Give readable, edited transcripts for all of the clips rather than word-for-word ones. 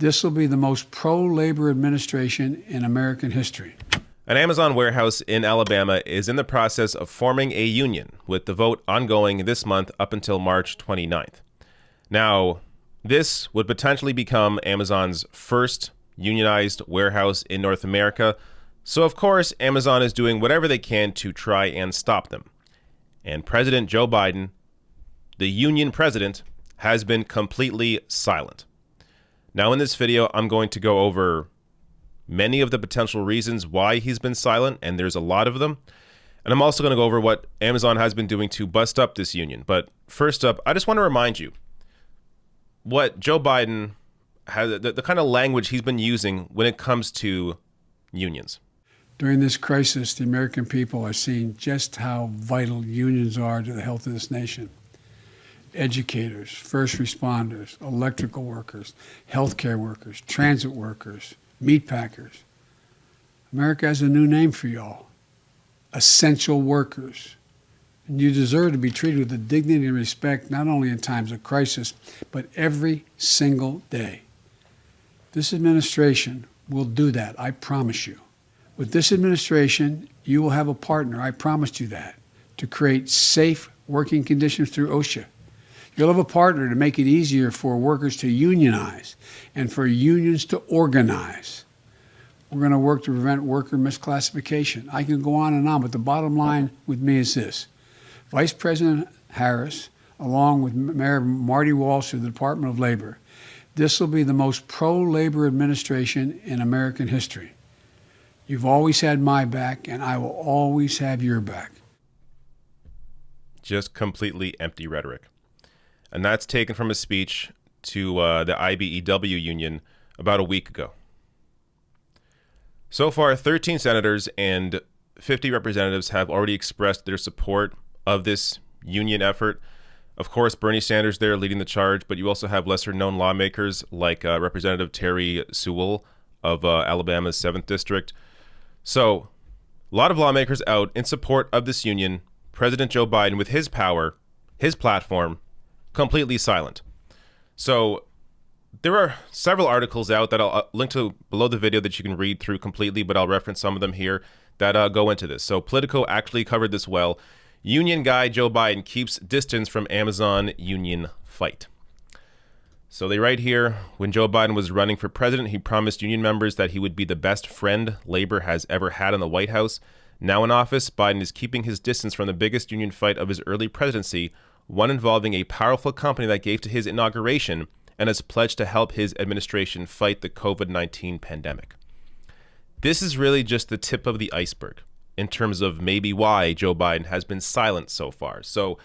This will be the most pro-labor administration in American history. An Amazon warehouse in Alabama is in the process of forming a union, with the vote ongoing this month up until March 29th. Now, this would potentially become Amazon's first unionized warehouse in North America, so of course Amazon is doing whatever they can to try and stop them. And President Joe Biden, the union president, has been completely silent. Now in this video, I'm going to go over many of the potential reasons why he's been silent, and there's a lot of them. And I'm also going to go over what Amazon has been doing to bust up this union. But first up, I just want to remind you what Joe Biden has, the kind of language he's been using when it comes to unions. During this crisis, the American people are seeing just how vital unions are to the health of this nation. Educators, first responders, electrical workers, healthcare workers, transit workers, meat packers. America has a new name for y'all: essential workers. And you deserve to be treated with the dignity and respect, not only in times of crisis, but every single day. This administration will do that, I promise you. With this administration, you will have a partner, I promised you that, to create safe working conditions through OSHA. You'll have a partner to make it easier for workers to unionize and for unions to organize. We're going to work to prevent worker misclassification. I can go on and on, but the bottom line with me is this. Vice President Harris, along with Mayor Marty Walsh of the Department of Labor, this will be the most pro-labor administration in American history. You've always had my back, and I will always have your back. Just completely empty rhetoric. And that's taken from a speech to the IBEW union about a week ago. So far, 13 senators and 50 representatives have already expressed their support of this union effort. Of course, Bernie Sanders there leading the charge, but you also have lesser-known lawmakers like Representative Terry Sewell of Alabama's 7th District. So, a lot of lawmakers out in support of this union. President Joe Biden, with his power, his platform, completely silent. So, there are several articles out that I'll link to below the video that you can read through completely, but I'll reference some of them here that go into this. So, Politico actually covered this well. Union guy Joe Biden keeps distance from Amazon union fight. So they write here, when Joe Biden was running for president, he promised union members that he would be the best friend labor has ever had in the White House. Now in office, Biden is keeping his distance from the biggest union fight of his early presidency, one involving a powerful company that gave to his inauguration and has pledged to help his administration fight the COVID-19 pandemic. This is really just the tip of the iceberg in terms of maybe why Joe Biden has been silent so far. So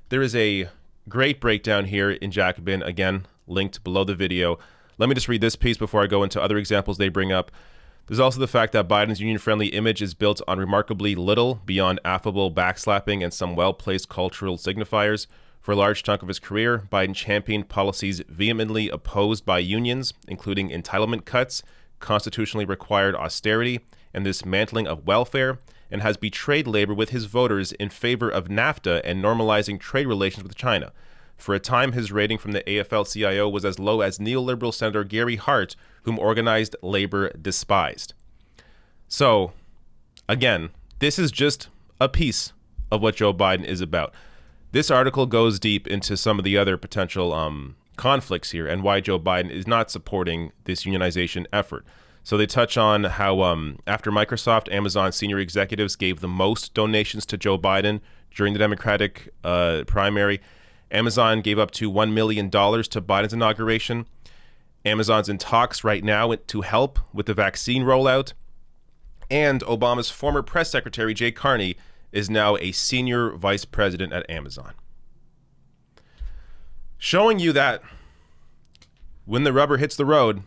there is a great breakdown here in Jacobin, again, linked below the video. Let me just read this piece before I go into other examples they bring up. There's also the fact that Biden's union-friendly image is built on remarkably little beyond affable backslapping and some well-placed cultural signifiers. For a large chunk of his career, Biden championed policies vehemently opposed by unions, including entitlement cuts, constitutionally required austerity, and dismantling of welfare, and has betrayed labor with his voters in favor of NAFTA and normalizing trade relations with China. For a time, his rating from the AFL-CIO was as low as neoliberal Senator Gary Hart, whom organized labor despised. So, again, this is just a piece of what Joe Biden is about. This article goes deep into some of the other potential conflicts here and why Joe Biden is not supporting this unionization effort. So they touch on how after Microsoft, Amazon senior executives gave the most donations to Joe Biden during the Democratic primary. Amazon gave up to $1 million to Biden's inauguration. Amazon's in talks right now to help with the vaccine rollout. And Obama's former press secretary, Jay Carney, is now a senior vice president at Amazon. Showing you that when the rubber hits the road,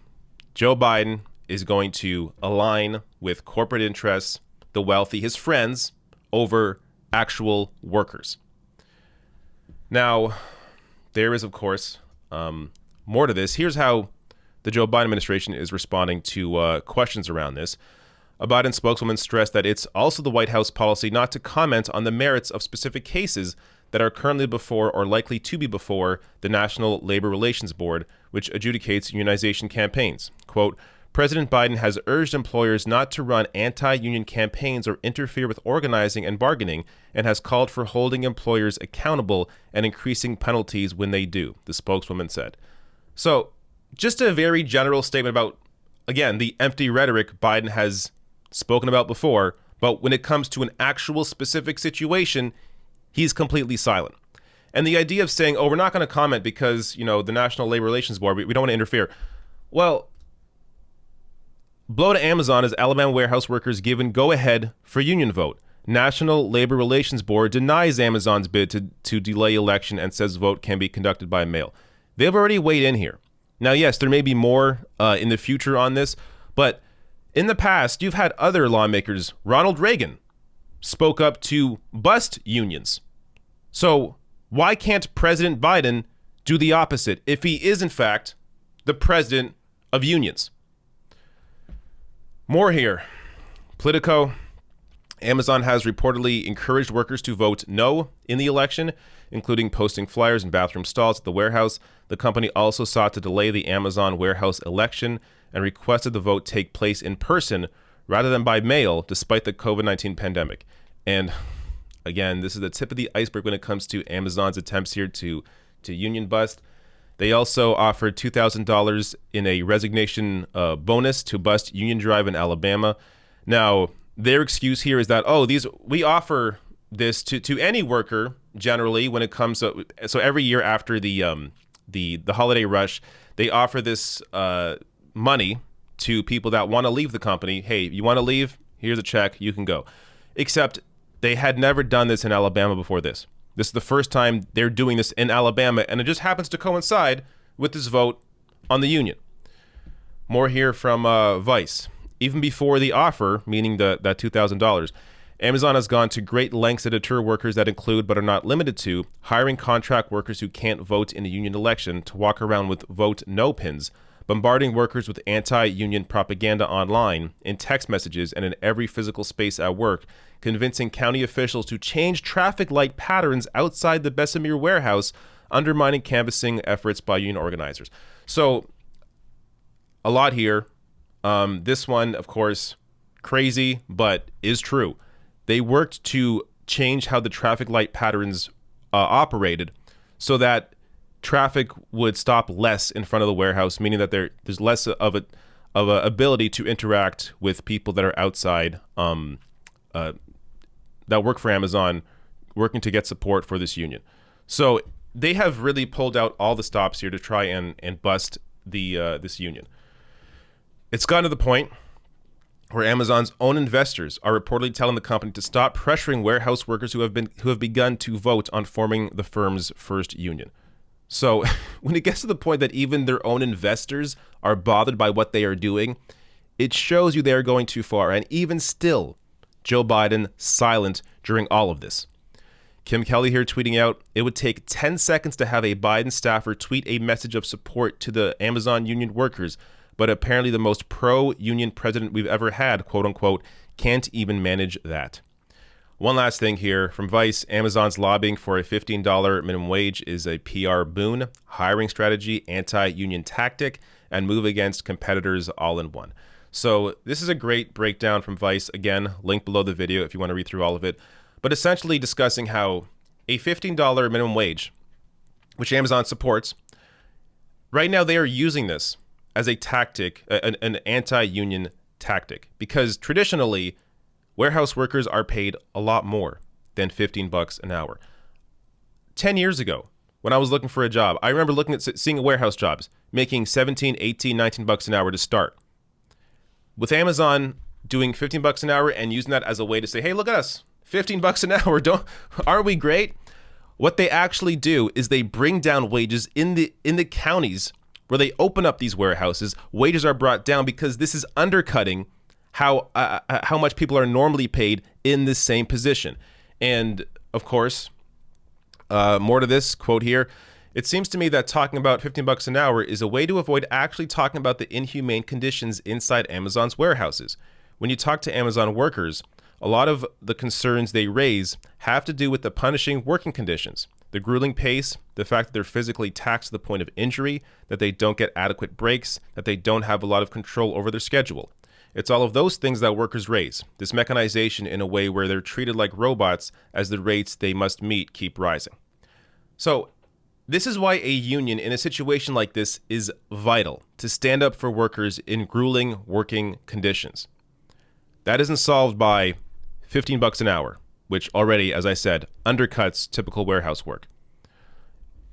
Joe Biden is going to align with corporate interests, the wealthy, his friends, over actual workers. Now, there is, of course, more to this. Here's how the Joe Biden administration is responding to questions around this. A Biden spokeswoman stressed that it's also the White House policy not to comment on the merits of specific cases that are currently before or likely to be before the National Labor Relations Board, which adjudicates unionization campaigns. Quote, President Biden has urged employers not to run anti-union campaigns or interfere with organizing and bargaining, and has called for holding employers accountable and increasing penalties when they do, the spokeswoman said. So, just a very general statement about, again, the empty rhetoric Biden has spoken about before, but when it comes to an actual specific situation, he's completely silent. And the idea of saying, oh, we're not going to comment because, the National Labor Relations Board, we don't want to interfere. Well, blow to Amazon as Alabama warehouse workers given go-ahead for union vote. National Labor Relations Board denies Amazon's bid to delay election and says vote can be conducted by mail. They've already weighed in here. Now, yes, there may be more in the future on this, but in the past, you've had other lawmakers. Ronald Reagan spoke up to bust unions. So why can't President Biden do the opposite if he is, in fact, the president of unions? More here. Politico. Amazon has reportedly encouraged workers to vote no in the election, including posting flyers in bathroom stalls at the warehouse. The company also sought to delay the Amazon warehouse election and requested the vote take place in person rather than by mail, despite the COVID-19 pandemic. And again, this is the tip of the iceberg when it comes to Amazon's attempts here to union bust. They also offered $2,000 in a resignation bonus to bust Union Drive in Alabama. Now, their excuse here is that, we offer this to any worker generally when it comes to, so every year after the holiday rush, they offer this money to people that want to leave the company. Hey, you want to leave? Here's a check. You can go. Except they had never done this in Alabama before this. This is the first time they're doing this in Alabama, and it just happens to coincide with this vote on the union. More here from Vice. Even before the offer, meaning that $2,000, Amazon has gone to great lengths to deter workers that include, but are not limited to, hiring contract workers who can't vote in a union election to walk around with vote no pins, bombarding workers with anti-union propaganda online, in text messages, and in every physical space at work, convincing county officials to change traffic light patterns outside the Bessemer warehouse, undermining canvassing efforts by union organizers. So, a lot here. This one, of course, crazy, but is true. They worked to change how the traffic light patterns operated so that traffic would stop less in front of the warehouse, meaning that there's less of a ability to interact with people that are outside that work for Amazon, working to get support for this union. So they have really pulled out all the stops here to try and bust this union. It's gotten to the point where Amazon's own investors are reportedly telling the company to stop pressuring warehouse workers who have begun to vote on forming the firm's first union. So when it gets to the point that even their own investors are bothered by what they are doing, it shows you they are going too far. And even still, Joe Biden silent during all of this. Kim Kelly here tweeting out, it would take 10 seconds to have a Biden staffer tweet a message of support to the Amazon union workers, but apparently the most pro-union president we've ever had, quote unquote, can't even manage that. One last thing here from Vice. Amazon's lobbying for a $15 minimum wage is a PR boon, hiring strategy, anti-union tactic, and move against competitors all in one. So this is a great breakdown from Vice. Again, link below the video if you want to read through all of it. But essentially discussing how a $15 minimum wage, which Amazon supports, right now they are using this as a tactic, an anti-union tactic, because traditionally, warehouse workers are paid a lot more than $15 an hour. 10 years ago, when I was looking for a job, I remember seeing warehouse jobs, making $17, $18, $19 an hour to start. With Amazon doing $15 an hour and using that as a way to say, hey, look at us, $15 an hour, aren't we great? What they actually do is they bring down wages in the counties where they open up these warehouses. Wages are brought down because this is undercutting how much people are normally paid in this same position. And of course, more to this quote here. It seems to me that talking about $15 an hour is a way to avoid actually talking about the inhumane conditions inside Amazon's warehouses. When you talk to Amazon workers, A lot of the concerns they raise have to do with the punishing working conditions, the grueling pace, the fact that they're physically taxed to the point of injury, that they don't get adequate breaks, that they don't have a lot of control over their schedule. It's all of those things that workers raise, this mechanization in a way where they're treated like robots as the rates they must meet keep rising. So this is why a union in a situation like this is vital to stand up for workers in grueling working conditions. That isn't solved by $15 an hour, which already, as I said, undercuts typical warehouse work.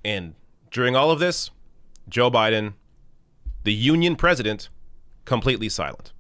And during all of this, Joe Biden, the union president, completely silent.